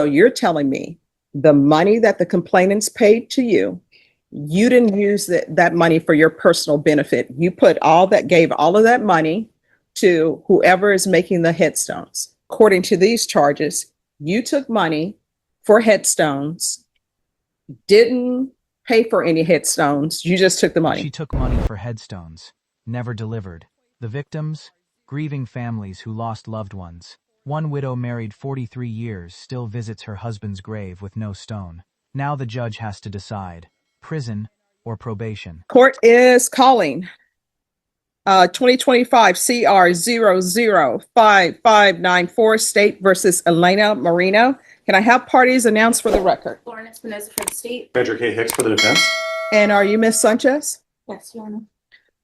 So you're telling me the money that the complainants paid to you, you didn't use that money for your personal benefit. You gave all of that money to whoever is making the headstones. According to these charges, you took money for headstones, didn't pay for any headstones. You just took the money. She took money for headstones, never delivered. The victims? Grieving families who lost loved ones. One widow married 43 years still visits her husband's grave with no stone. Now the judge has to decide, prison or probation. Court is calling 2025 CR 005594 State versus Elena Marino. Can I have parties announced for the record? Lauren Espinoza for the state. Frederick A. Hicks for the defense. And are you Miss Sanchez? Yes, Your Honor.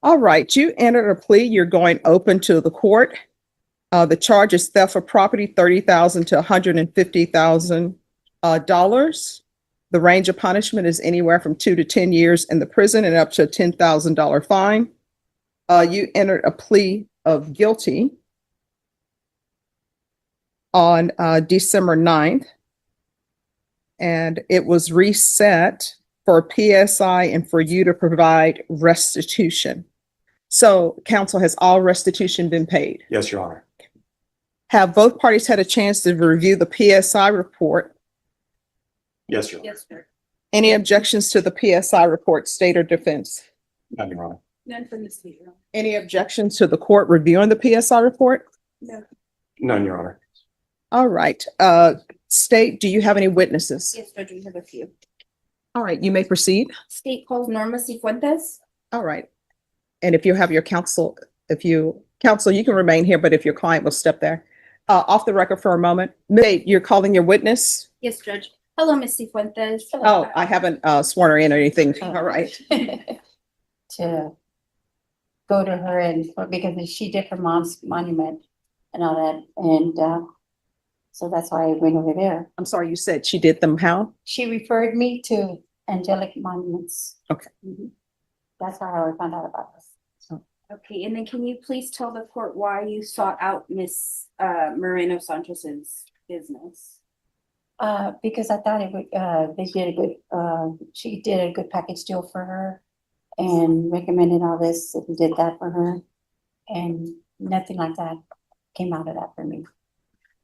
All right, you entered a plea. You're going open to the court. The charge is theft of property, $30,000 to $150,000. The range of punishment is anywhere from 2 to 10 years in the prison and up to a $10,000 fine. You entered a plea of guilty on December 9th, and it was reset for PSI and for you to provide restitution. So, counsel, has all restitution been paid? Yes, Your Honor. Have both parties had a chance to review the PSI report? Yes, Your Honor. Yes, sir. Any objections to the PSI report, state or defense? None, Your Honor. None from the state, Your Honor. Any objections to the court reviewing the PSI report? No. None, Your Honor. All right. State, do you have any witnesses? Yes, Judge, we have a few. All right, you may proceed. State calls Norma Cifuentes. All right. And if you have your counsel, you can remain here, but if your client will step there. Off the record for a moment. You're calling your witness? Yes, Judge. Hello, Miss Cifuentes. Oh, I haven't sworn her in or anything. All right. To go to her and because she did her mom's monument and all that, and so that's why I went over there. I'm sorry, you said she did them how? She referred me to Angelic Monuments. Okay. That's how I found out about this. Okay, and then can you please tell the court why you sought out Miss Moreno Sanchez's business? Because I thought it would, she did a good package deal for her and recommended all this and did that for her. And nothing like that came out of that for me.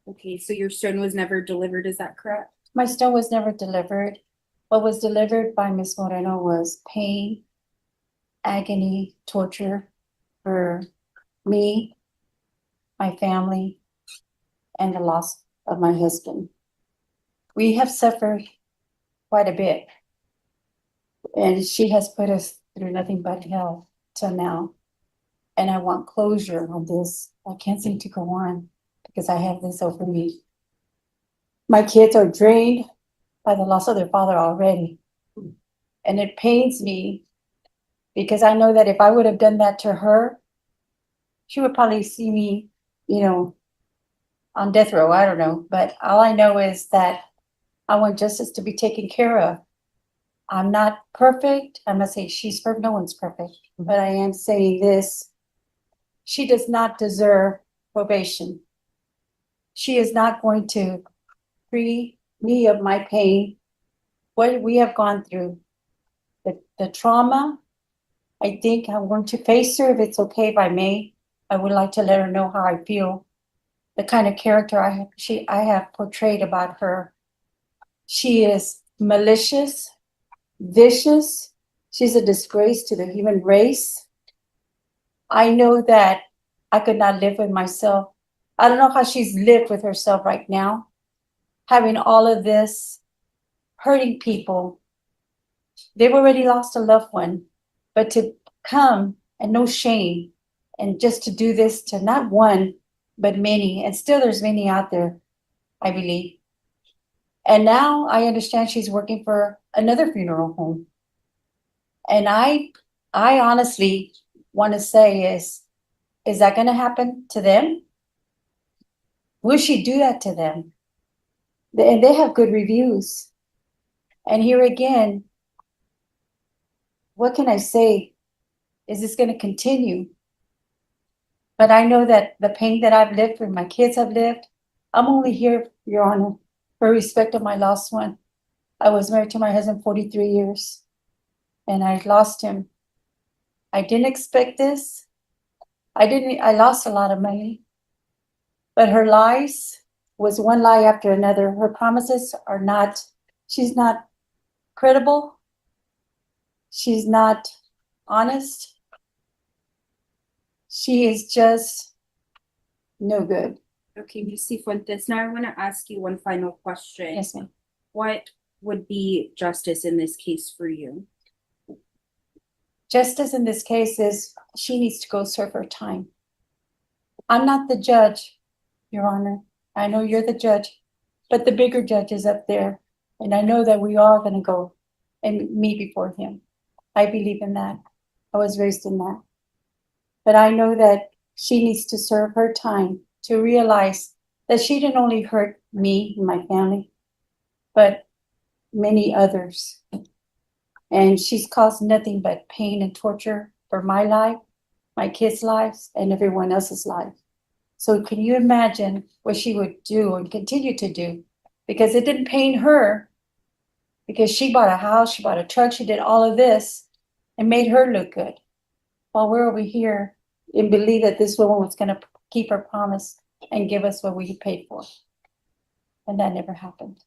Okay, so your stone was never delivered, is that correct? My stone was never delivered. What was delivered by Miss Moreno was pain, agony, torture for me, my family, and the loss of my husband. We have suffered quite a bit, and she has put us through nothing but hell till now. And I want closure on this. I can't seem to go on because I have this over me. My kids are drained by the loss of their father already. And it pains me because I know that if I would have done that to her, she would probably see me, on death row. I don't know. But all I know is that I want justice to be taken care of. I'm not perfect. I'm not saying she's perfect. No one's perfect. But I am saying this. She does not deserve probation. She is not going to free me of my pain, what we have gone through, the trauma. I think I'm going to face her if it's okay if I may. I would like to let her know how I feel, the kind of character I have portrayed about her. She is malicious, vicious. She's a disgrace to the human race. I know that I could not live with myself. I don't know how she's lived with herself right now, having all of this, hurting people. They've already lost a loved one, but to come and no shame and just to do this to not one, but many, and still there's many out there, I believe. And now I understand she's working for another funeral home. And I honestly want to say is that going to happen to them? Will she do that to them? And they have good reviews. And here again, what can I say? Is this going to continue? But I know that the pain that I've lived, and my kids have lived, I'm only here, Your Honor, for respect of my lost one. I was married to my husband 43 years and I lost him. I didn't expect this. I lost a lot of money. But her lies was one lie after another. Her promises are not, she's not credible. She's not honest. She is just no good. Okay, Ms. Cifuentes, now I want to ask you one final question. Yes, ma'am. What would be justice in this case for you? Justice in this case is she needs to go serve her time. I'm not the judge, Your Honor. I know you're the judge, but the bigger judge is up there. And I know that we are going to go and meet before him. I believe in that. I was raised in that. But I know that she needs to serve her time to realize that she didn't only hurt me and my family, but many others. And she's caused nothing but pain and torture for my life, my kids' lives, and everyone else's life. So can you imagine what she would do and continue to do? Because it didn't pain her, because she bought a house, she bought a truck, she did all of this and made her look good. While we're over here and believe that this woman was going to keep her promise and give us what we paid for. And that never happened.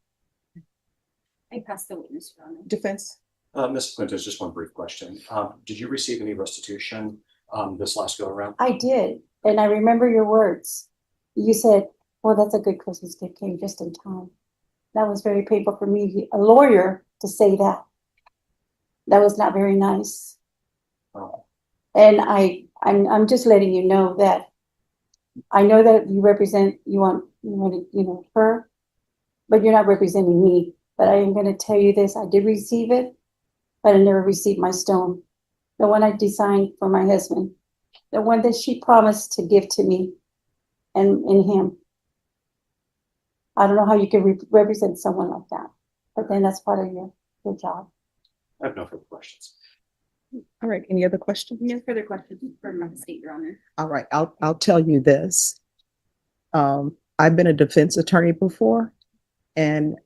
I pass the witness, Your Honor. Defense? Ms. Fuentes, just one brief question. Did you receive any restitution this last go around? I did. And I remember your words. You said, well, that's a good Christmas gift, came just in time. That was very painful for me, a lawyer, to say that. That was not very nice. Oh, And I'm just letting you know that I know that you represent, you want her, but you're not representing me. But I am going to tell you this, I did receive it, but I never received my stone. The one I designed for my husband, the one that she promised to give to me and him. I don't know how you can represent someone like that, but then that's part of your job. I have no further questions. All right, any other questions? No further questions from the state, Your Honor. All right, I'll tell you this. I've been a defense attorney before, and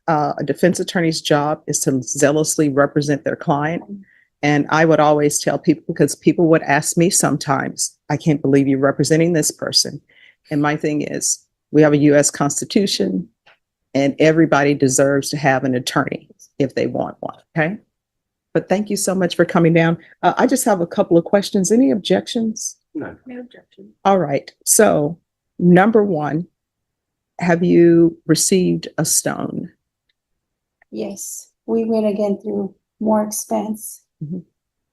a defense attorney's job is to zealously represent their client. And I would always tell people, because people would ask me sometimes, I can't believe you're representing this person. And my thing is, we have a US Constitution, and everybody deserves to have an attorney if they want one, okay? But thank you so much for coming down. I just have a couple of questions. Any objections? No. No objection. All right. So, number one, have you received a stone? Yes, we went again through more expense. Mhm.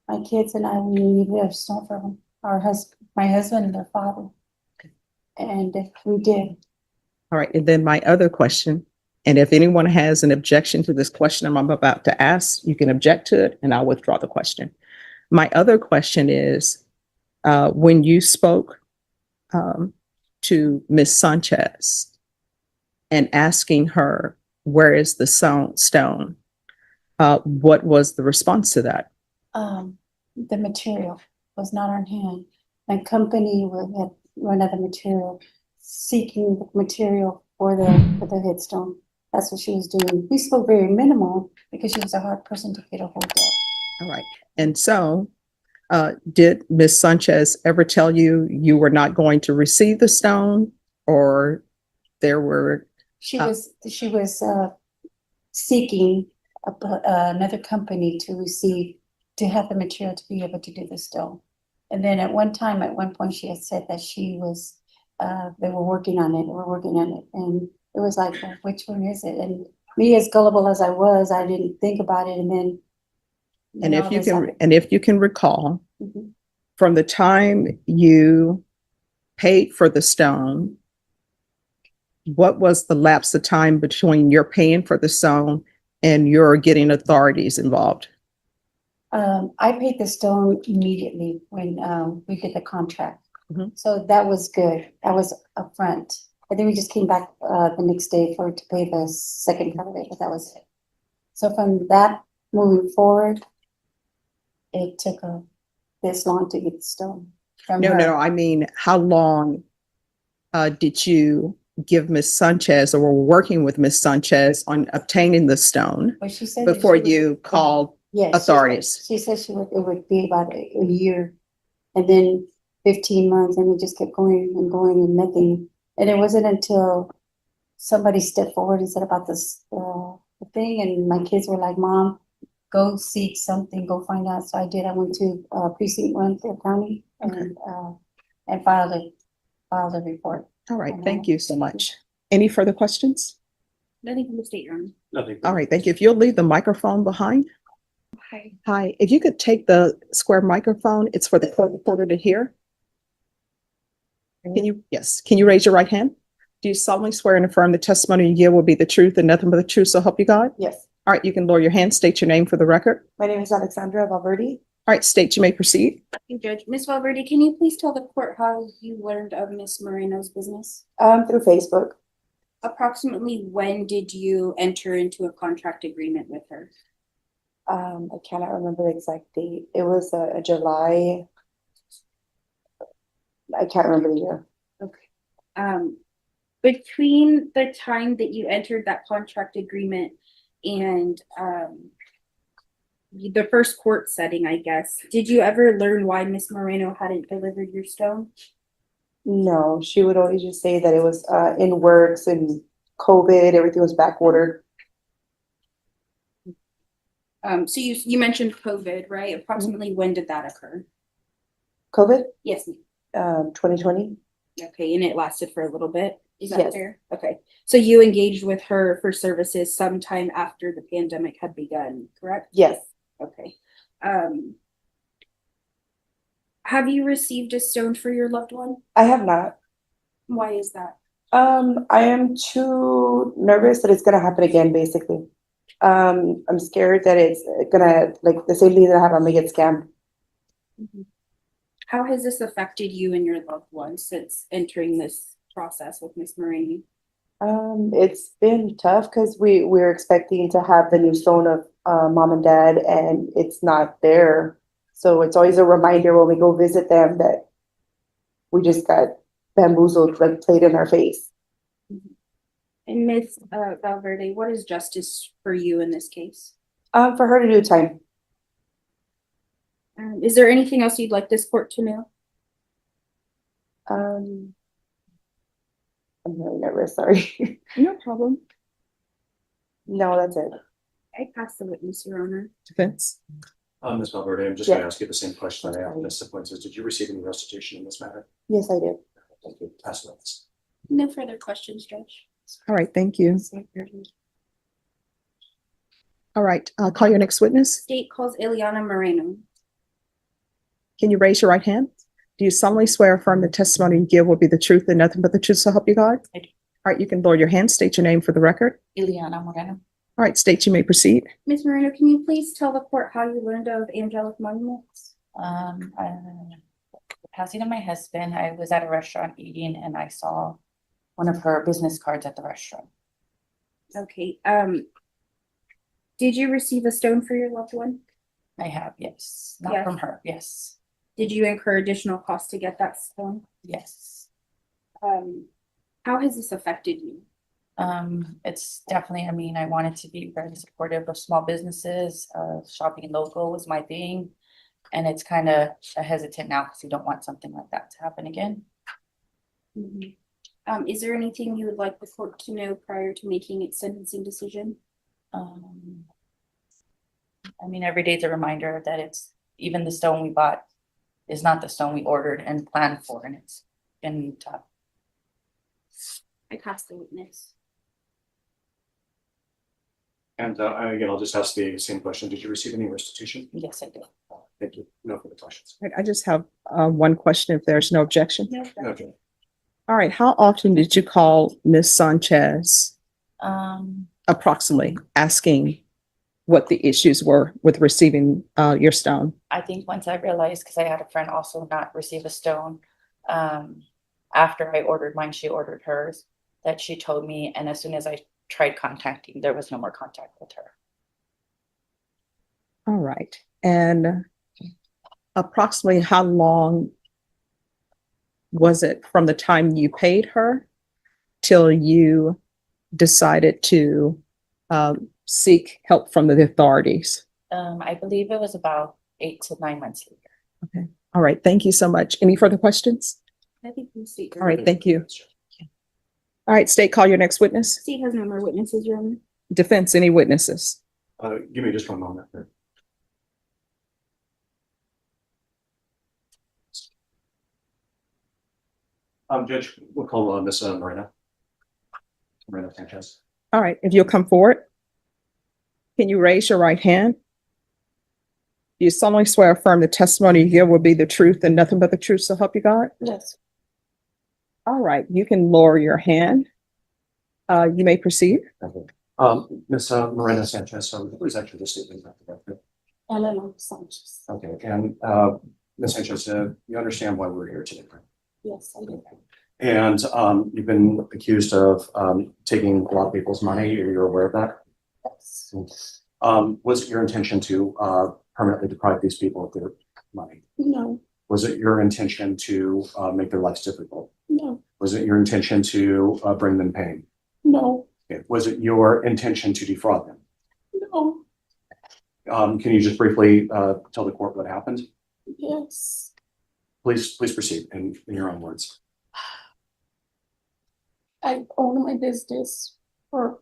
My kids and I, we needed a stone for my husband and their father. And we did. All right. And then my other question, and if anyone has an objection to this question I'm about to ask, you can object to it and I'll withdraw the question. My other question is, when you spoke to Ms. Sanchez and asking her, where is the stone? What was the response to that? The material was not on hand. My company had run out of material, seeking the material for the headstone. That's what she was doing. We spoke very minimal because she was a hard person to get a hold of. All right. And so, did Ms. Sanchez ever tell you you were not going to receive the stone, or there were? She was seeking another company to have the material to be able to do the stone. And then at one point, she had said that she was, they were working on it. And it was like, well, which one is it? And me, as gullible as I was, I didn't think about it. And then. And if you can recall, Mhm. from the time you paid for the stone, what was the lapse of time between your paying for the stone and your getting authorities involved? I paid the stone immediately when we did the contract. Mhm. So that was good. That was upfront. I think we just came back the next day to pay the second part of it, but that was it. So from that moving forward, it took this long to get the stone from her. No. I mean, how long did you give Ms. Sanchez or were working with Ms. Sanchez on obtaining the stone But she said. that before she would- you called Yes. authorities? She said it would be about a year and then 15 months and it just kept going and nothing. And it wasn't until somebody stepped forward and said about this, the thing, and my kids were like, Mom, go seek something, go find out. So I did. I went to precinct 1, Fair County, and filed a report. All right, thank you so much. Any further questions? Nothing from the state, Your Honor. Nothing. All right, thank you. If you'll leave the microphone behind. Hi. Hi, if you could take the square microphone, it's for the court reporter to hear. Can you raise your right hand? Do you solemnly swear and affirm the testimony you give will be the truth and nothing but the truth, so help you God? Yes, All right, you can lower your hand, state your name for the record. my name is Alexandra Valverde. All right, state, you may proceed. Thank you, Judge. Ms. Valverde, can you please tell the court how you learned of Ms. Moreno's business? Through Facebook. Approximately when did you enter into a contract agreement with her? I cannot remember the exact date. It was a July. I can't remember the year. Okay. Between the time that you entered that contract agreement and the first court setting, I guess, did you ever learn why Ms. Moreno hadn't delivered your stone? No, she would always just say that it was in works and COVID, everything was back ordered. So you mentioned COVID, right? Approximately when did that occur? COVID, Yes. 2020. Okay, and it lasted for a little bit. Is that Yes. fair? Okay. So you engaged with her for services sometime after the pandemic had begun, correct? Yes, Okay. Have you received a stone for your loved one? I have not. Why is that? I am too nervous that it's gonna happen again, basically. I'm scared that it's gonna, like, the same thing that happened, I'm gonna get scammed. How has this affected you and your loved one since entering this process with Ms. Moreno? It's been tough because we're expecting to have the new stone of mom and dad, and it's not there. So it's always a reminder when we go visit them that we just got bamboozled, like played in our face. And Ms. Valverde, what is justice for you in this case? For her to do time. Is there anything else you'd like this court to know? I'm really nervous, sorry. No problem. No, that's it. I pass the witness, Your Honor. Defense. Ms. Valverde, I'm just going Yeah. to ask you the same question I asked Ms. Fuentes. Did you receive any restitution in this matter? Yes, I did. Thank you. Pass the witness. No further questions, Judge. All right, thank you. All right, call your next witness. State calls Ileana Moreno. Can you raise your right hand? Do you solemnly swear or affirm the testimony you give will be the truth and nothing but the truth, so help you God? I do. All right, you can lower your hand, state your name for the record. Ileana Moreno. All right, state, you may proceed. Ms. Moreno, can you please tell the court how you learned of angelic monuments? The passing of my husband, I was at a restaurant eating and I saw one of her business cards at the restaurant. Okay, did you receive a stone for your loved one? I have, yes, not Yes. from her, yes, Did you incur additional costs to get that stone? yes. How has this affected you? It's definitely, I mean, I wanted to be very supportive of small businesses, shopping local was my thing. And it's kind of hesitant now because you don't want something like that to happen again. Is there anything you would like the court to know prior to making its sentencing decision? I mean, every day is a reminder that it's, even the stone we bought is not the stone we ordered and planned for, and it's been tough. I pass the witness. And again, I'll just ask the same question. Did you receive any restitution? Yes, I did. Thank you. No further questions. All right, I just have one question if there's no objection. No, Okay. All right, how often did you call Ms. Sanchez approximately asking what the issues were with receiving your stone? I think once I realized, because I had a friend also not receive a stone, after I ordered mine, she ordered hers, that she told me, and as soon as I tried contacting, there was no more contact with her. All right, and approximately how long was it from the time you paid her till you decided to seek help from the authorities? I believe it was about 8 to 9 months later. All right, thank you so much. Any further questions? I think we see. All right, thank you. All right, state, call your next witness. State has no more witnesses, Your Honor. Defense, any witnesses? Give me just one moment here. Judge, we'll call Miss Moreno Sanchez. All right, if you'll come forward. Can you raise your right hand? Do you solemnly swear or affirm the testimony you give will be the truth and nothing but the truth, so help you God? Yes. All right, you can lower your hand. You may proceed. Miss Moreno Sanchez, who is actually the statement? Eleanor Sanchez. Okay, and Ms. Sanchez, you understand why we're here today, right? Yes, I do. And you've been accused of taking a lot of people's money. You're aware of that? Yes. Was it your intention to permanently deprive these people of their money? No, Was it your intention to make their lives difficult? no, Was it your intention to bring them pain? no, Okay. Was it your intention to defraud them? no, Can you just briefly tell the court what happened? yes. Please proceed in your own words. I've owned my business for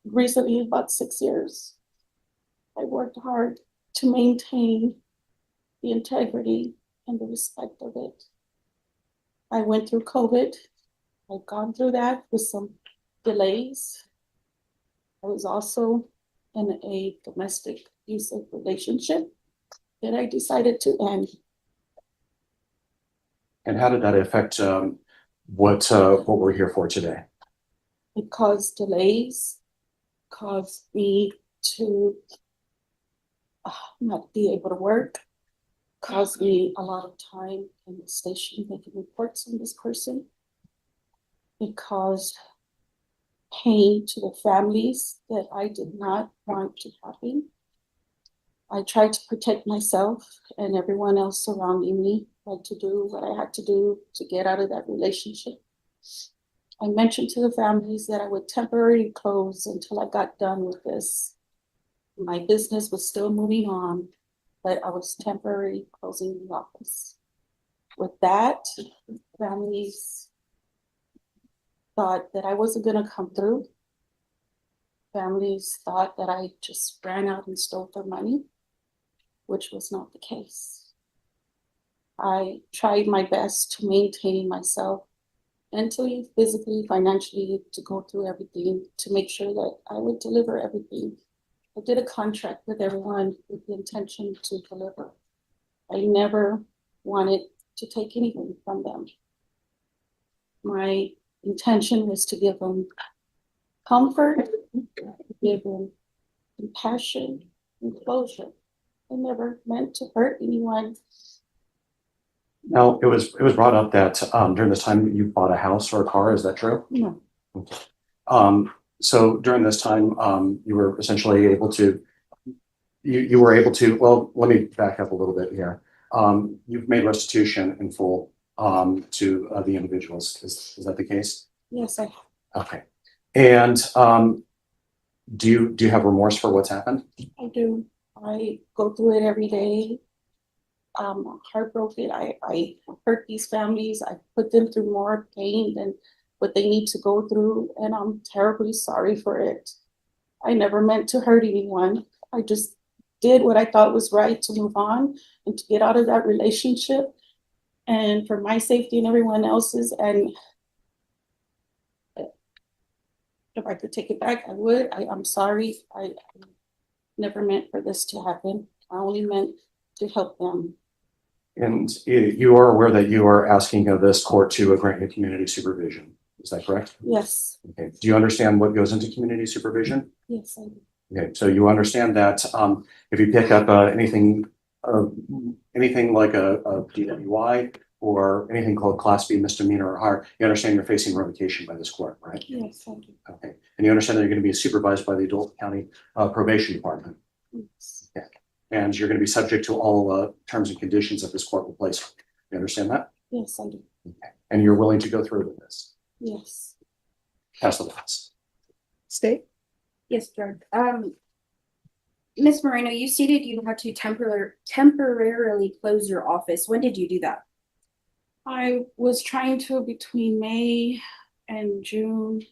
recently about 6 years. I worked hard to maintain the integrity and the respect of it. I went through COVID. I've gone through that with some delays. I was also in a domestic abusive relationship that I decided to end. And how did that affect what we're here for today? It caused delays, caused me to not be able to work, caused me a lot of time in the station making reports on this person. It caused pain to the families that I did not want to happen. I tried to protect myself and everyone else surrounding me, like to do what I had to do to get out of that relationship. I mentioned to the families that I would temporarily close until I got done with this. My business was still moving on, but I was temporarily closing the office. With that, families thought that I wasn't gonna come through. Families thought that I just ran out and stole their money, which was not the case. I tried my best to maintain myself mentally, physically, financially, to go through everything, to make sure that I would deliver everything. I did a contract with everyone with the intention to deliver. I never wanted to take anything from them. My intention was to give them comfort, give them compassion and closure. I never meant to hurt anyone. Now, it was brought up that during this time you bought a house or a car. Is that true? No, So during this time, you were essentially able to, you were able to, well, let me back up a little bit here. You've made restitution in full to the individuals. Is that the case? yes, I Okay. And do you have remorse for what's happened? do. I go through it every day. I'm heartbroken. I hurt these families. I put them through more pain than what they need to go through, and I'm terribly sorry for it. I never meant to hurt anyone. I just did what I thought was right to move on and to get out of that relationship, and for my safety and everyone else's. And if I could take it back, I would. I'm sorry. I never meant for this to happen. I only meant to help them. And you are aware that you are asking of this court to grant you community supervision. Is that correct? Yes, Okay. Do you understand what goes into community supervision? yes, I do. Okay, so you understand that if you pick up anything like a DWI or anything called Class B misdemeanor or higher, you understand you're facing revocation by this court, right? Yes, I do. Okay, and you understand that you're going to be supervised by the Adult County Probation Department, Yes, and you're going to be subject to all terms and conditions that this court will place. You understand that? yes, I do. Okay. And you're willing to go through with this? Yes. pass the defense. State? Yes, Jared. Ms. Moreno, you stated you had to temporarily close your office. When did you do that? I was trying to between May and June.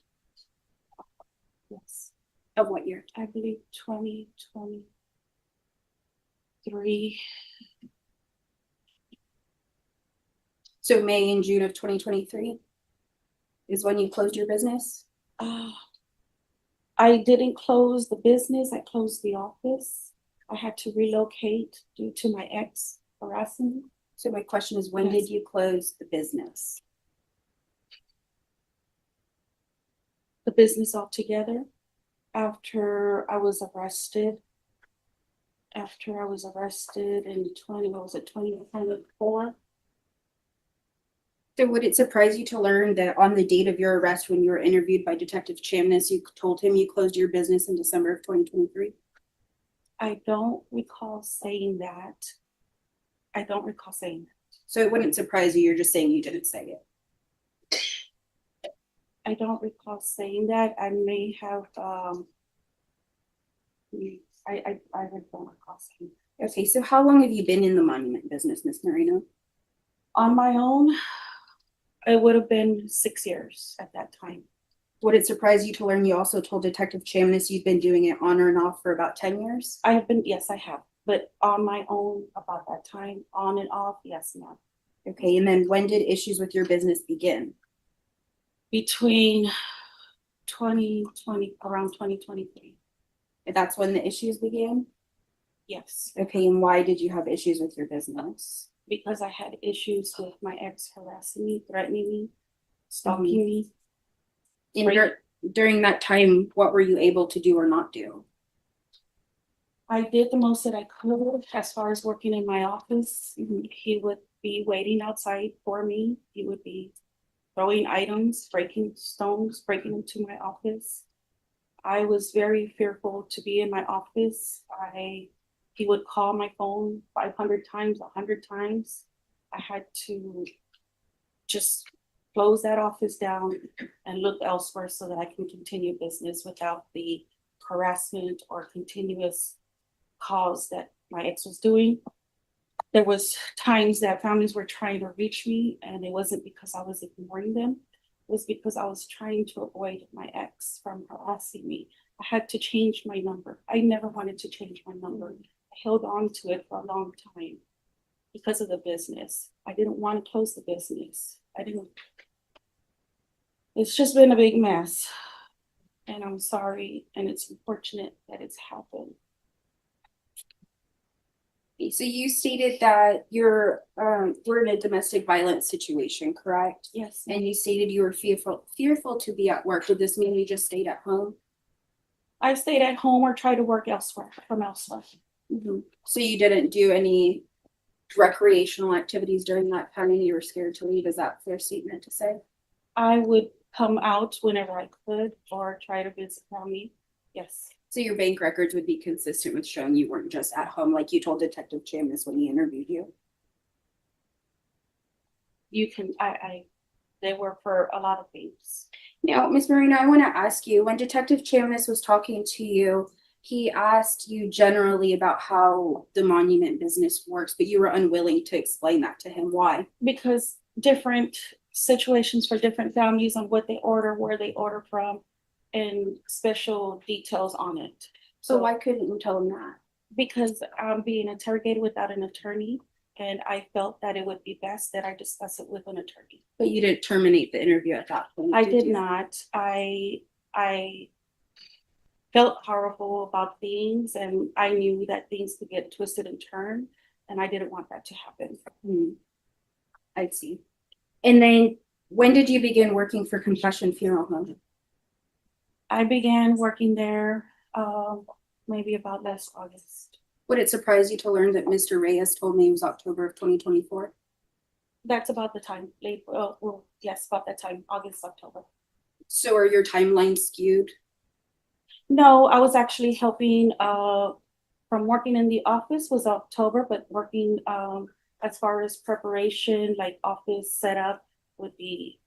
Yes, Of what year? I believe 2023. So May and June of 2023 is when you closed your business? I didn't close the business, I closed the office. I had to relocate due to my ex harassing me. So my question is, when Yes. did you close the business? The business altogether after I was arrested. After I was arrested in 2024. So would it surprise you to learn that on the date of your arrest, when you were interviewed by Detective Chamness, you told him you closed your business in December of 2023? I don't recall saying that. I don't recall saying that. So it wouldn't surprise you, you're just saying you didn't say it. I don't recall saying that. I may have, I really don't recall saying that. Okay, so how long have you been in the monument business, Ms. Moreno? On my own, it would have been 6 years at that time. Would it surprise you to learn you also told Detective Chamness you've been doing it on and off for about 10 years? I have been, yes, I have, but on my own about that time, on and off, yes, ma'am. Okay, and then when did issues with your business begin? Between 2020, around 2023, And that's when the issues began? yes. Okay, and why did you have issues with your business? Because I had issues with my ex harassing me, threatening me, stalking me. And during that time, what were you able to do or not do? I did the most that I could as far as working in my office. He would be waiting outside for me. He would be throwing items, breaking stones, breaking into my office. I was very fearful to be in my office. He would call my phone 500 times, 100 times. I had to just close that office down and look elsewhere so that I can continue business without the harassment or continuous calls that my ex was doing. There was times that families were trying to reach me, and it wasn't because I was ignoring them. It was because I was trying to avoid my ex from harassing me. I had to change my number. I never wanted to change my number. I held on to it for a long time because of the business. I didn't want to close the business. It's just been a big mess. And I'm sorry, and it's unfortunate that it's happened. So you stated that you're we're in a domestic violence situation, correct? Yes. And you stated you were fearful to be at work. Did this mean you just stayed at home? I stayed at home or tried to work elsewhere, from elsewhere. So you didn't do any recreational activities during that time and you were scared to leave? Is that a fair statement to say? I would come out whenever I could or try to visit family. Yes. So your bank records would be consistent with showing you weren't just at home like you told Detective Chamness when he interviewed you? You can, they were for a lot of things. Now, Ms. Marino, I want to ask you, when Detective Chamness was talking to you, he asked you generally about how the monument business works, but you were unwilling to explain that to him. Why? Because different situations for different families on what they order, where they order from, and special details on it. So why couldn't you tell him that? Because I'm being interrogated without an attorney, and I felt that it would be best that I discuss it with an attorney. But you didn't terminate the interview at that point. I did you? not. I felt horrible about things, and I knew that things could get twisted and turned, and I didn't want that to happen. I see. And then when did you begin working for Compassion Funeral Home? I began working there maybe about last August. Would it surprise you to learn that Mr. Reyes told me it was October of 2024? That's about the time, yes, about that time, August, October. So are your timelines skewed? No, I was actually helping, from working in the office was October, but working as far as preparation, like office setup would be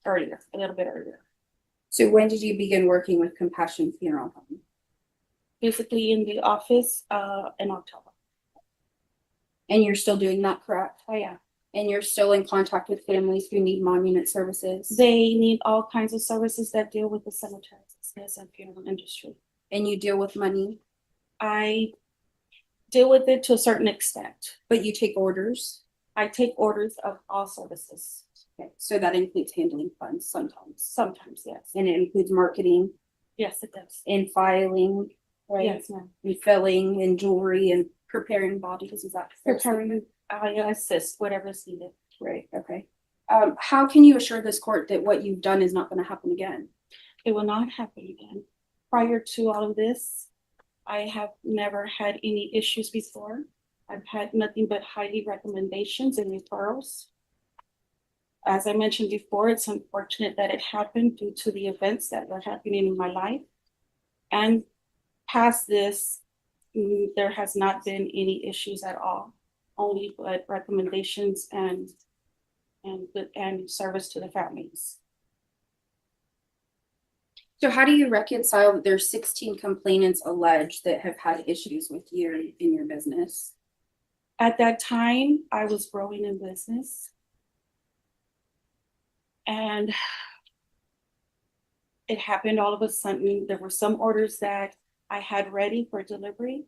earlier, a little bit earlier. So when did you begin working with Compassion Funeral Home? Physically in the office, in October. And you're still doing that, correct? Oh, yeah. And you're still in contact with families who need monument services? They need all kinds of services that deal with the cemetery business and funeral industry. And you deal with money, I deal with it to a certain extent. but you take orders? I take orders of all services. Okay, so that includes handling funds sometimes, Sometimes, yes. and it includes marketing Yes, it does. and filing, right? Yes, ma'am. And filling and jewelry and preparing bodies, is that fair statement? Preparing, I assist whatever is needed. Right, okay. How can you assure this court that what you've done is not gonna happen again? It will not happen again. Prior to all of this, I have never had any issues before. I've had nothing but highly recommendations and referrals. As I mentioned before, it's unfortunate that it happened due to the events that were happening in my life. And past this, there has not been any issues at all, only but recommendations and service to the families. So how do you reconcile that there's 16 complainants alleged that have had issues with you in your business? At that time, I was growing in business. And it happened all of a sudden. There were some orders that I had ready for delivery.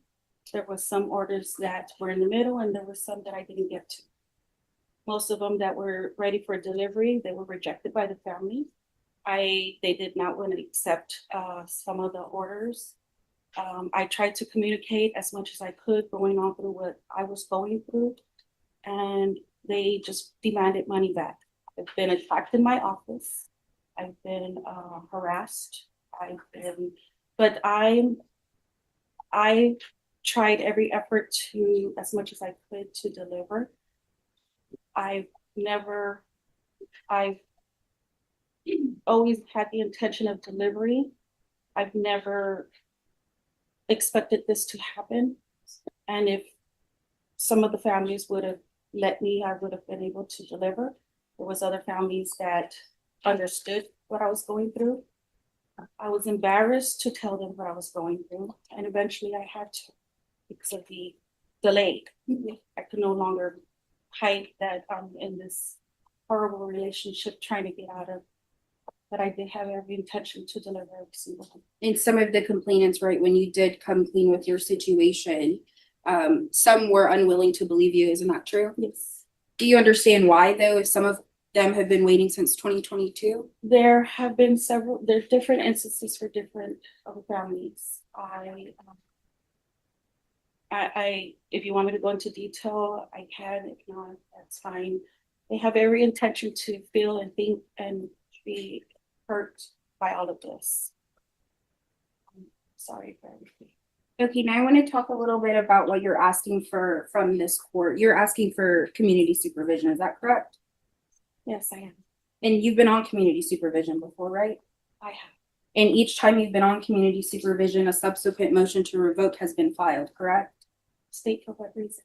There were some orders that were in the middle, and there were some that I didn't get to. Most of them that were ready for delivery, they were rejected by the family. They did not want to accept some of the orders. I tried to communicate as much as I could going on through what I was going through, and they just demanded money back. I've been attacked in my office. I've been harassed. But I tried every effort to, as much as I could, to deliver. I've always had the intention of delivery. I've never expected this to happen. And if some of the families would have let me, I would have been able to deliver. There was other families that understood what I was going through. I was embarrassed to tell them what I was going through, and eventually I had to because of the delay. I could no longer hide that I'm in this horrible relationship trying to get out of, but I did have every intention to deliver every single one. And some of the complainants, right, when you did come clean with your situation, some were unwilling to believe you, isn't that true? Yes. Do you understand why, though, if some of them have been waiting since 2022? There have been there are different instances for different families. If you want me to go into detail, I can. If not, that's fine. They have every intention to feel and think and be hurt by all of this. I'm sorry for everything. Okay, now I want to talk a little bit about what you're asking for from this court. You're asking for community supervision, is that correct? Yes, I am. And you've been on community supervision before, right? I have. And each time you've been on community supervision, a subsequent motion to revoke has been filed, correct? State for what reason?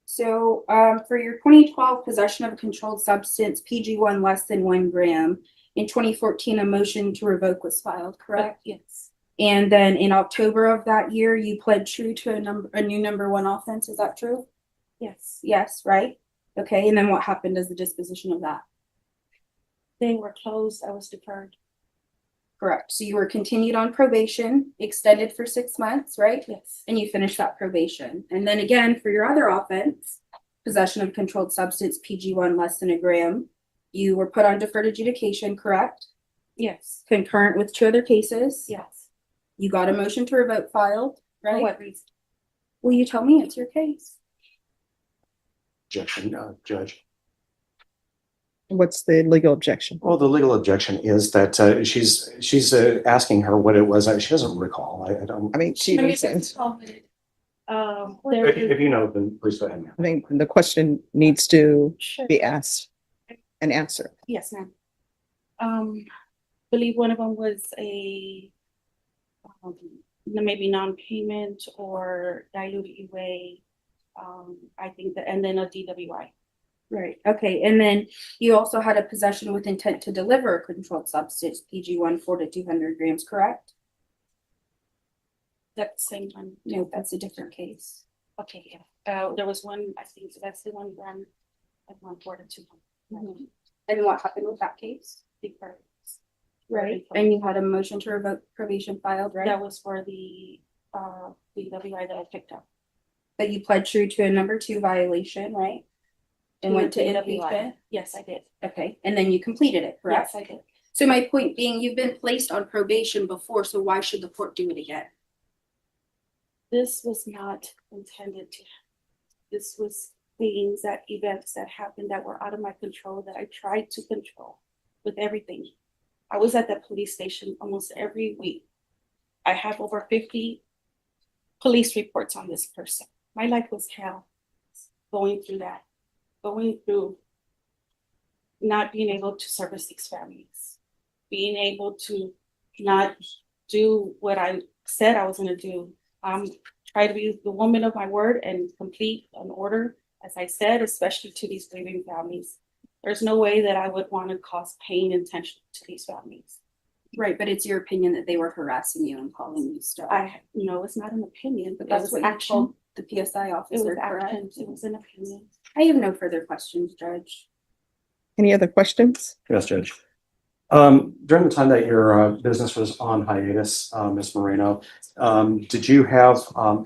So for your 2012 possession of a controlled substance, PG1 less than 1 gram, in 2014, a motion to revoke was filed, correct? Yes. And then in October of that year, you pled true to a new number 1 offense, is that true? Yes. Yes, right? Okay, and then what happened as the disposition of that? They were closed. I was deferred. Correct. So you were continued on probation, extended for 6 months, right? Yes. And you finished that probation. And then again, for your other offense, possession of controlled substance, PG1 less than 1 gram, you were put on deferred adjudication, correct? Yes. Concurrent with 2 other cases. Yes. You got a motion to revoke filed, For right? what reason? Will you tell me? It's your case. Objection, Judge. What's the legal objection? Well, the legal objection is that she's asking her what it was. She doesn't recall. I don't. I mean, she Let me needs to, just call it. If you know, then please go ahead. Ma'am. I think the question needs to Sure. be asked and answered. Yes, ma'am. Believe one of them was a maybe non-payment or diluted away. I think that, and then a DWI. Right, okay, and then you also had a possession with intent to deliver a controlled substance, PG 1 to 200 grams, correct? That's the same one. No, that's a different case. Okay, yeah. There was one, I think that's the one gram at 1 to 200. And what happened with that case? Deferred. Right, and you had a motion to revoke probation filed, right? That was for the WI that I picked up. But you pled true to a number 2 violation, right? And went to inpatient? Yes, I did. Okay, and then you completed it, correct? Yes, I did. So my point being, you've been placed on probation before, so why should the court do it again? This was not intended to. This was things events that happened that were out of my control that I tried to control with everything. I was at the police station almost every week. I have over 50 police reports on this person. My life was hell going through that, going through not being able to service these families, being able to not do what I said I was going to do. Try to be the woman of my word and complete an order, as I said, especially to these grieving families. There's no way that I would want to cause pain and tension to these families. Right, but it's your opinion that they were harassing you and calling you stuff. No, it's not an opinion, but That's what you action. told the PSI It officer, was correct? action. It was an opinion. I have no further questions, Judge. Any other questions? Yes, Judge. During the time that your business was on hiatus, Ms. Moreno, did you have, I'm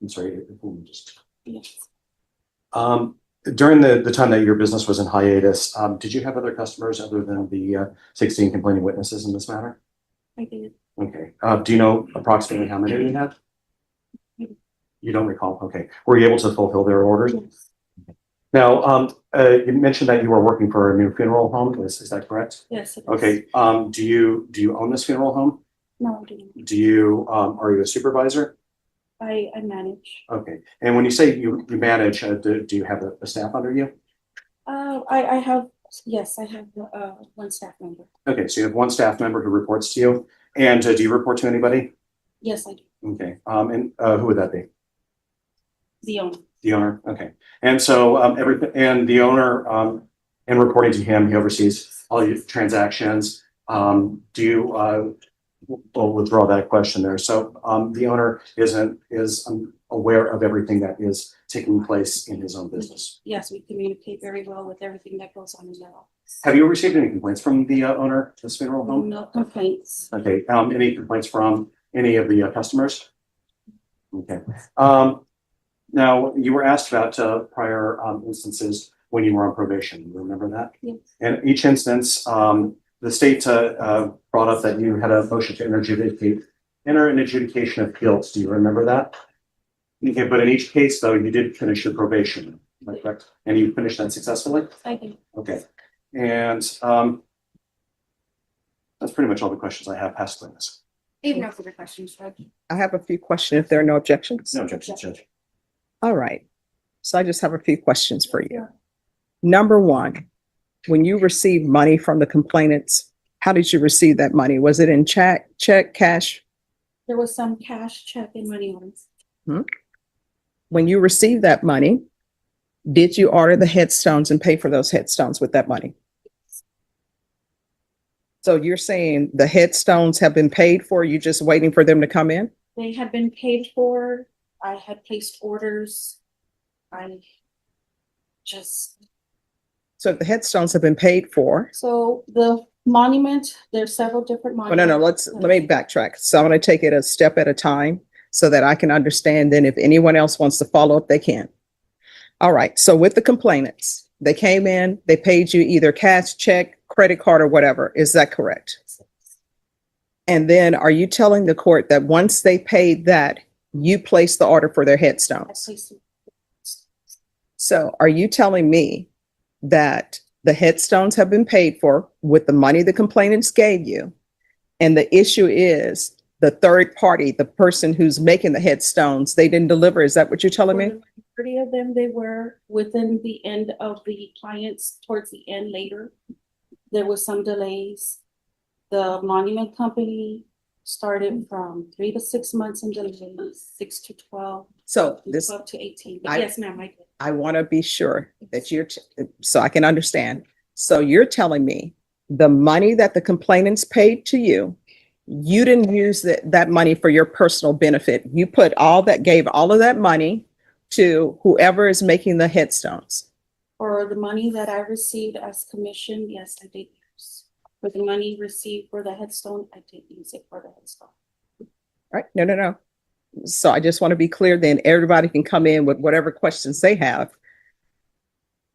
sorry, just, Yes. during the time that your business was in hiatus, did you have other customers other than the 16 complaining witnesses in this matter? I did. Okay. Do you know approximately how many you had? You don't recall? Okay. Were you able to fulfill their orders? Yes. Now, you mentioned that you were working for a new funeral home. Is that correct? Yes. It is. Okay. Do you own this funeral home? No, I didn't. Do you are you a supervisor? I manage. Okay. And when you say you manage, do you have a staff under you? I have, yes, I have one staff member. Okay, so you have one staff member who reports to you. And do you report to anybody? Yes, I do. Okay. And who would that be? The owner. The owner. Okay. And so everything, and the owner, in reporting to him, he oversees all your transactions. Do you we'll withdraw that question there. So the owner is aware of everything that is taking place in his own business. Yes, we communicate very well with everything that goes on in the office. Have you received any complaints from the owner of this funeral home? No complaints. Okay. Any complaints from any of the customers? Okay. Now you were asked about prior instances when you were on probation. You remember that? Yes. And each instance, the state brought up that you had a motion to enter an adjudication of guilt. Do you remember that? Okay, but in each case, though, you did finish your probation, am I correct? And you finished that successfully? I do. Okay. And that's pretty much all the questions I have past this. I have no further questions, Judge. I have a few questions if there are no objections. No objections, Judge. All right. So I just have a few questions for you. Number one, when you received money from the complainants, how did you receive that money? Was it in check, cash? There was some cash, check, and money orders. When you received that money, did you order the headstones and pay for those headstones with that money? So you're saying the headstones have been paid for, you're just waiting for them to come in? They had been paid for. I had placed orders. I just. So if the headstones have been paid for, So the monument, there's several different oh, monuments. let me backtrack. So I'm going to take it a step at a time so that I can understand. Then if anyone else wants to follow up, they can. All right. So with the complainants, they came in, they paid you either cash, check, credit card, or whatever. Is that correct? And then are you telling the court that once they paid that, you placed the order for their I headstones? placed. So are you telling me that the headstones have been paid for with the money the complainants gave you? And the issue is the third party, the person who's making the headstones, they didn't deliver. Is that what you're telling me? For the majority of them, they were within the end of the clients, towards the end later. There was some delays. The monument company started from 3 to 6 months in delays, 6 to 12, So this, 12 to 18. I- But yes, ma'am, I did. I want to be sure that so I can understand. So you're telling me the money that the complainants paid to you, you didn't use that money for your personal benefit. You gave all of that money to whoever is making the headstones. For the money that I received as commission, yes, I did use. For the money received for the headstone, I did use it for the headstone. Right? No. So I just want to be clear, then everybody can come in with whatever questions they have.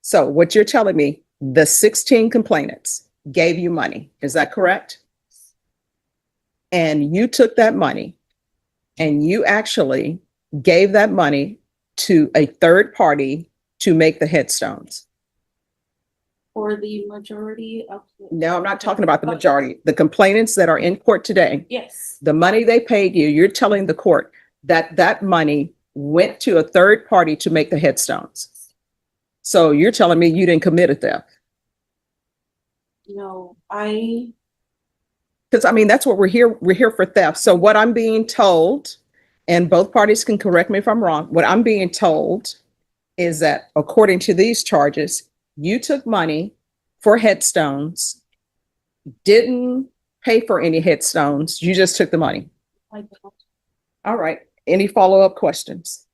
So what you're telling me, the 16 complainants gave you money, is that correct? And you took that money and you actually gave that money to a third party to make the headstones. For the majority of. No, I'm not talking about the majority. The complainants that are in court today, Yes, the money they paid you, you're telling the court that that money went to a third party to make the headstones. So you're telling me you didn't commit a theft? no, Because I mean, that's what we're here for theft. So what I'm being told, and both parties can correct me if I'm wrong, what I'm being told is that according to these charges, you took money for headstones, didn't pay for any headstones, you just took the money. I don't. All right. Any follow-up questions?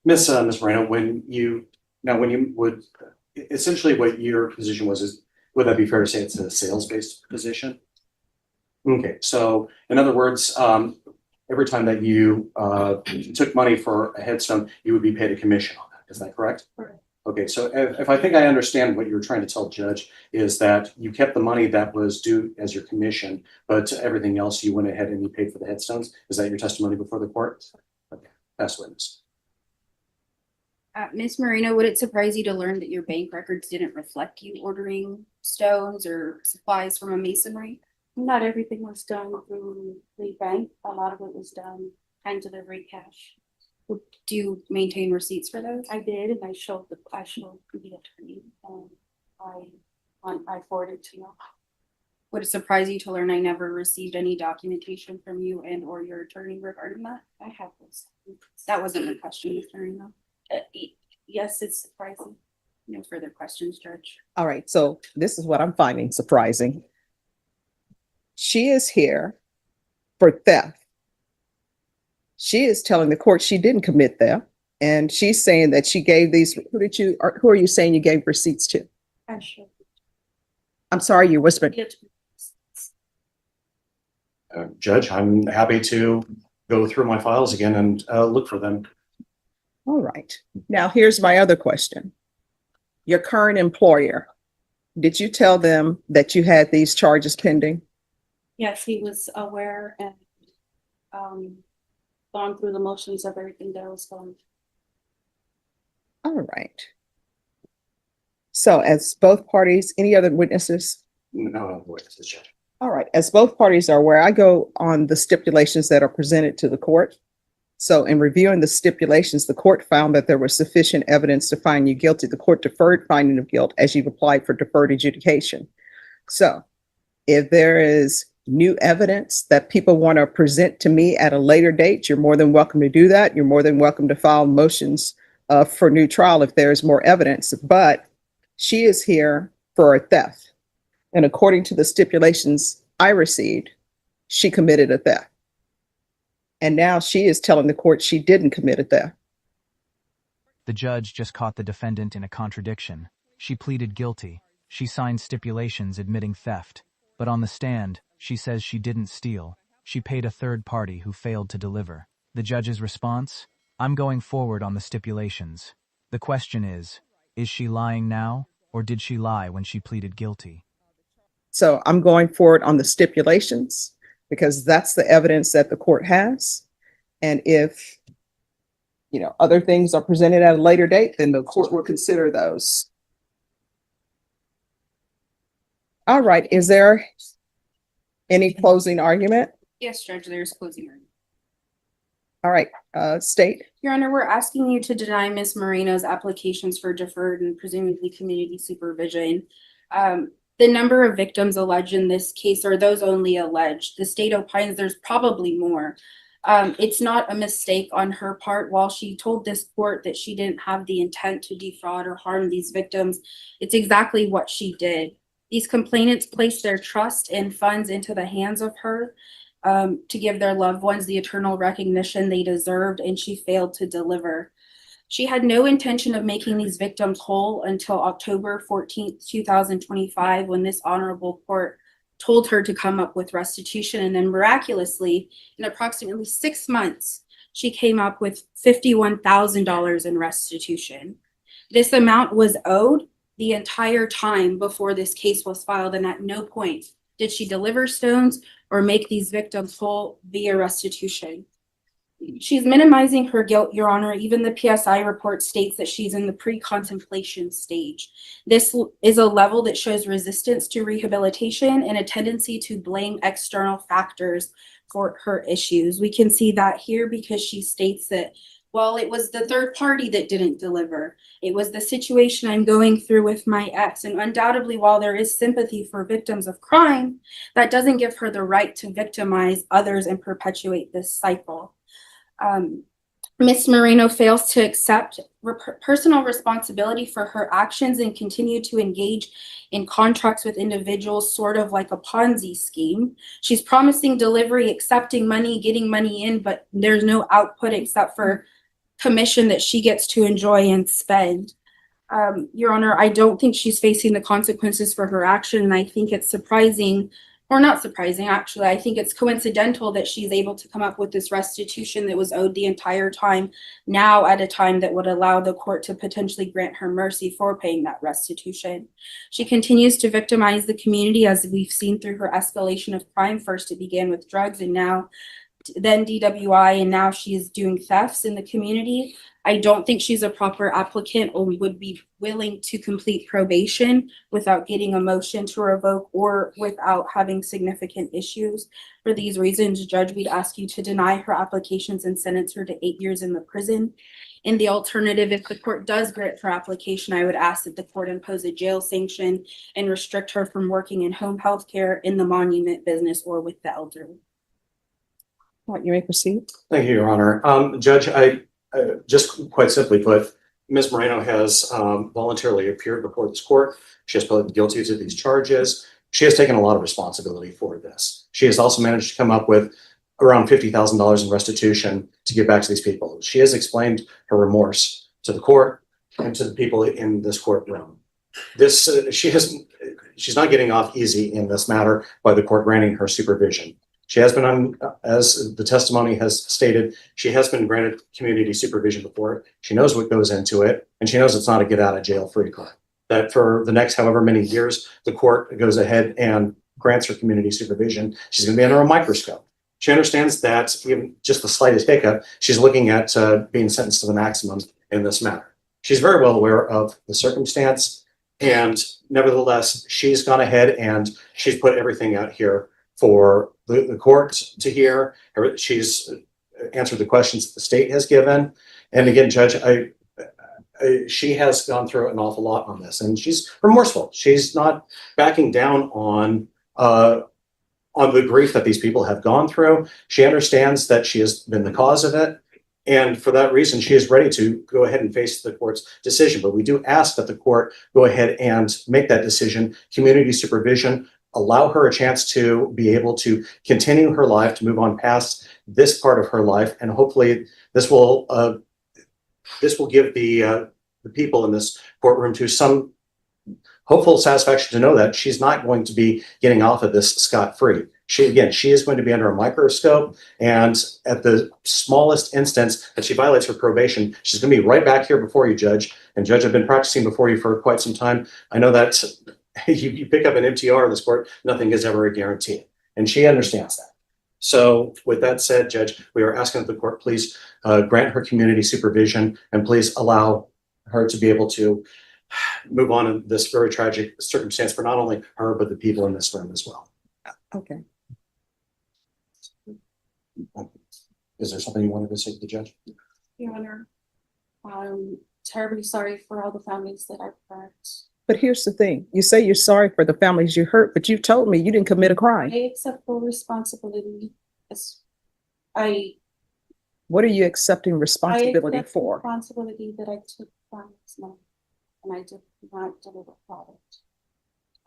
Miss Moreno, when you would, essentially what your position was, is, would that be fair to say it's a sales-based position? Okay, so in other words, every time that you took money for a headstone, you would be paid a commission on that. Is that correct? Correct. Okay, so if I think I understand what you were trying to tell the judge, is that you kept the money that was due as your commission, but everything else you went ahead and you paid for the headstones. Is that your testimony before the court? Okay, pass witness. Ms. Marino, would it surprise you to learn that your bank records didn't reflect you ordering stones or supplies from a masonry? Not everything was done through the bank. A lot of it was done hand delivery cash. Do you maintain receipts for those? I did, and I showed the attorney, and I forwarded to you. Would it surprise you to learn I never received any documentation from you and or your attorney regarding that? I have those. That wasn't the question, Ms. Marino. Yes, it's surprising. No further questions, Judge. All right. So this is what I'm finding surprising. She is here for theft. She is telling the court she didn't commit theft. And she's saying that she gave these, who are you saying you gave receipts to? I showed. I'm sorry, you whispered. Judge, I'm happy to go through my files again and look for them. All right. Now, here's my other question. Your current employer, did you tell them that you had these charges pending? Yes, he was aware and gone through the motions of everything that was going. All right. So as both parties, any other witnesses? No witnesses, Judge. All right. As both parties are aware, I go on the stipulations that are presented to the court. So in reviewing the stipulations, the court found that there was sufficient evidence to find you guilty. The court deferred finding of guilt as you've applied for deferred adjudication. So if there is new evidence that people want to present to me at a later date, you're more than welcome to do that. You're more than welcome to file motions for new trial if there's more evidence. But she is here for a theft. And according to the stipulations I received, she committed a theft. And now she is telling the court she didn't commit a theft. The judge just caught the defendant in a contradiction. She pleaded guilty. She signed stipulations admitting theft. But on the stand, she says she didn't steal. She paid a third party who failed to deliver. The judge's response? I'm going forward on the stipulations. The question is she lying now, or did she lie when she pleaded guilty? So I'm going forward on the stipulations because that's the evidence that the court has. And if, other things are presented at a later date, then the court will consider those. All right. Is there any closing argument? Yes, Judge, there's closing argument. All right. State. Your Honor, we're asking you to deny Ms. Marino's applications for deferred and presumably community supervision. The number of victims alleged in this case are those only alleged. The state opines there's probably more. It's not a mistake on her part. While she told this court that she didn't have the intent to defraud or harm these victims, it's exactly what she did. These complainants placed their trust and funds into the hands of her to give their loved ones the eternal recognition they deserved, and she failed to deliver. She had no intention of making these victims whole until October 14th, 2025, when this honorable court told her to come up with restitution. And then miraculously, in approximately 6 months, she came up with $51,000 in restitution. This amount was owed the entire time before this case was filed, and at no point did she deliver stones or make these victims whole via restitution. She's minimizing her guilt, Your Honor. Even the PSI report states that she's in the pre-contemplation stage. This is a level that shows resistance to rehabilitation and a tendency to blame external factors for her issues. We can see that here because she states that, well, it was the third party that didn't deliver. It was the situation I'm going through with my ex. And undoubtedly, while there is sympathy for victims of crime, that doesn't give her the right to victimize others and perpetuate this cycle. Ms. Moreno fails to accept personal responsibility for her actions and continue to engage in contracts with individuals, sort of like a Ponzi scheme. She's promising delivery, accepting money, getting money in, but there's no output except for commission that she gets to enjoy and spend. Your Honor, I don't think she's facing the consequences for her action, and I think it's surprising, or not surprising, actually. I think it's coincidental that she's able to come up with this restitution that was owed the entire time, now at a time that would allow the court to potentially grant her mercy for paying that restitution. She continues to victimize the community, as we've seen through her escalation of crime. First, it began with drugs, and then DWI, and now she is doing thefts in the community. I don't think she's a proper applicant or would be willing to complete probation without getting a motion to revoke or without having significant issues. For these reasons, Judge, we'd ask you to deny her applications and sentence her to 8 years in the prison. In the alternative, if the court does grant her application, I would ask that the court impose a jail sanction and restrict her from working in home health care, in the monument business, or with the elderly. All right, you may proceed. Thank you, Your Honor. Judge, I just quite simply put, Ms. Moreno has voluntarily appeared before this court. She has pled guilty to these charges. She has taken a lot of responsibility for this. She has also managed to come up with around $50,000 in restitution to give back to these people. She has explained her remorse to the court and to the people in this courtroom. She's not getting off easy in this matter by the court granting her supervision. She has been as the testimony has stated, she has been granted community supervision before. She knows what goes into it, and she knows it's not a get out of jail free card. That for the next however many years, the court goes ahead and grants her community supervision. She's going to be under a microscope. She understands that even just the slightest hiccup, she's looking at being sentenced to the maximum in this matter. She's very well aware of the circumstance, and nevertheless, she's gone ahead and she's put everything out here for the court to hear. She's answered the questions that the state has given. And again, Judge, she has gone through an awful lot on this, and she's remorseful. She's not backing down on the grief that these people have gone through. She understands that she has been the cause of it. And for that reason, she is ready to go ahead and face the court's decision. But we do ask that the court go ahead and make that decision, community supervision, allow her a chance to be able to continue her life, to move on past this part of her life. And hopefully this will give the people in this courtroom to some hopeful satisfaction to know that she's not going to be getting off of this scot-free. She is going to be under a microscope, and at the smallest instance that she violates her probation, she's going to be right back here before you, Judge. And Judge, I've been practicing before you for quite some time. I know that you pick up an MTR in this court, nothing is ever a guarantee. And she understands that. So with that said, Judge, we are asking that the court please grant her community supervision, and please allow her to be able to move on in this very tragic circumstance for not only her, but the people in this room as well. Okay. Is there something you wanted to say to the judge? Your Honor, I'm terribly sorry for all the families that I've hurt. But here's the thing. You say you're sorry for the families you hurt, but you told me you didn't commit a crime. I accept full responsibility. I What are you accepting I responsibility accept for? responsibility that I took from this money and I did not deliver product.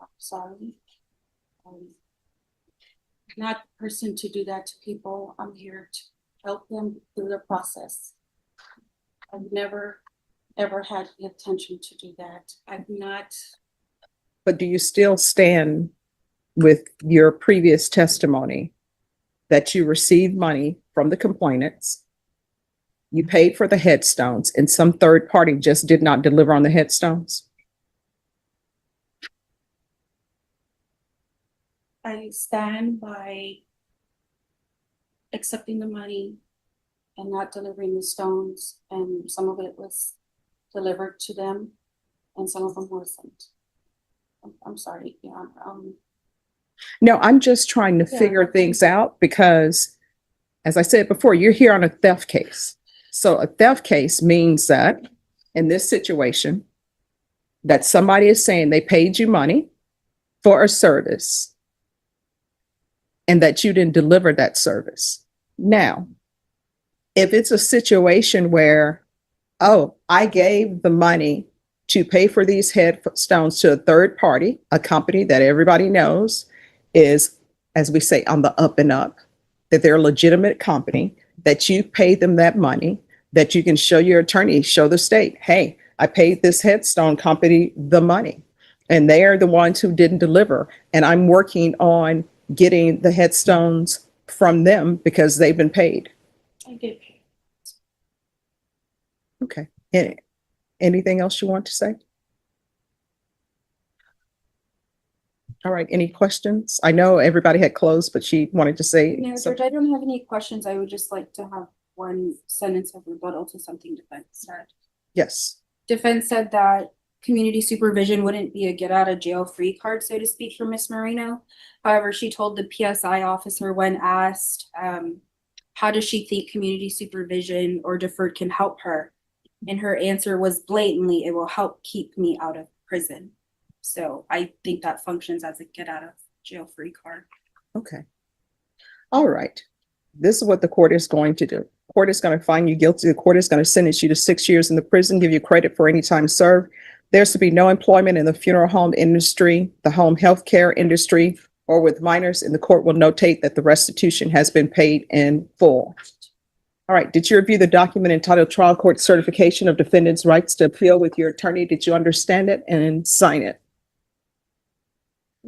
I'm sorry. I'm not the person to do that to people. I'm here to help them through the process. I've never, ever had the intention to do that. I've not, But do you still stand with your previous testimony that you received money from the complainants? You paid for the headstones and some third party just did not deliver on the headstones? I stand by accepting the money and not delivering the stones, and some of it was delivered to them and some of them wasn't. I'm sorry, yeah, No, I'm just trying to Yeah. figure things out because, as I said before, you're here on a theft case. So a theft case means that in this situation, that somebody is saying they paid you money for a service and that you didn't deliver that service. Now, if it's a situation where, oh, I gave the money to pay for these headstones to a third party, a company that everybody knows is, as we say, on the up and up, that they're a legitimate company, that you paid them that money, that you can show your attorney, show the state, hey, I paid this headstone company the money and they are the ones who didn't deliver. And I'm working on getting the headstones from them because they've been paid. I did pay. Okay. Anything else you want to say? All right. Any questions? I know everybody had closed, but she wanted to say. No, George, I don't have any questions. I would just like to have one sentence of rebuttal to something defense said. Yes. Defense said that community supervision wouldn't be a get out of jail free card, so to speak, for Miss Marino. However, she told the PSI officer when asked, how does she think community supervision or deferred can help her? And her answer was blatantly, it will help keep me out of prison. So I think that functions as a get out of jail free card. Okay. All right. This is what the court is going to do. Court is going to find you guilty. The court is going to sentence you to 6 years in the prison, give you credit for any time served. There's to be no employment in the funeral home industry, the home health care industry, or with minors, and the court will notate that the restitution has been paid in full. All right. Did you review the document entitled Trial Court Certification of Defendant's Rights to Appeal with your attorney? Did you understand it and sign it?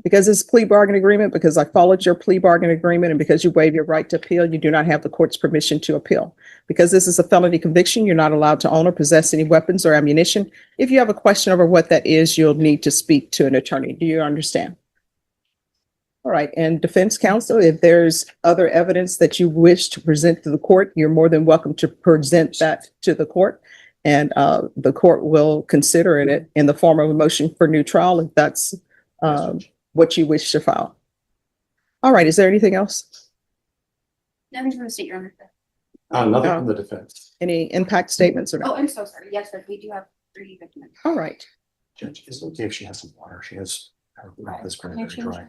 Because it's a plea bargain agreement, because I followed your plea bargain agreement, and because you waive your right to appeal, you do not have the court's permission to appeal. Because this is a felony conviction, you're not allowed to own or possess any weapons or ammunition. If you have a question over what that is, you'll need to speak to an attorney. Do you understand? All right. And defense counsel, if there's other evidence that you wish to present to the court, you're more than welcome to present that to the court. And the court will consider it in the form of a motion for new trial if that's what you wish to file. All right. Is there anything else? Nothing from the state, Your Honor. Nothing from the defense. Any impact statements or Oh, no? I'm so sorry. Yes, sir. We do have 3 victims. All right. Judge, is it okay if she has some water? She has her mouth is very, very dry.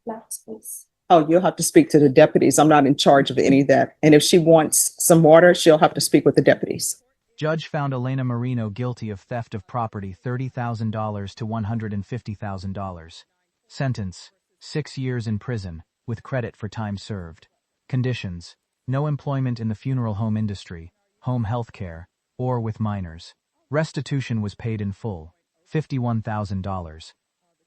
Flat space. Oh, you'll have to speak to the deputies. I'm not in charge of any of that. And if she wants some water, she'll have to speak with the deputies. Judge found Elena Marino guilty of theft of property $30,000 to $150,000. Sentence, 6 years in prison, with credit for time served. Conditions, no employment in the funeral home industry, home health care, or with minors. Restitution was paid in full, $51,000.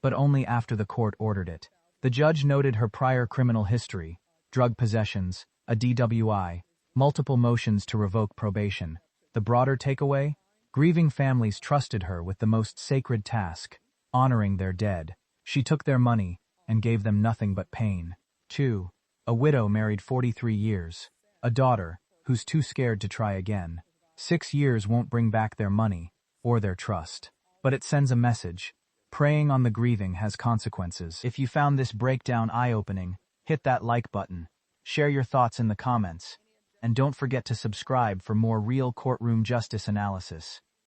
But only after the court ordered it. The judge noted her prior criminal history, drug possessions, a DWI, multiple motions to revoke probation. The broader takeaway? Grieving families trusted her with the most sacred task, honoring their dead. She took their money and gave them nothing but pain. 2. A widow married 43 years. A daughter who's too scared to try again. 6 years won't bring back their money or their trust. But it sends a message. Preying on the grieving has consequences. If you found this breakdown eye-opening, hit that like button. Share your thoughts in the comments. And don't forget to subscribe for more real courtroom justice analysis.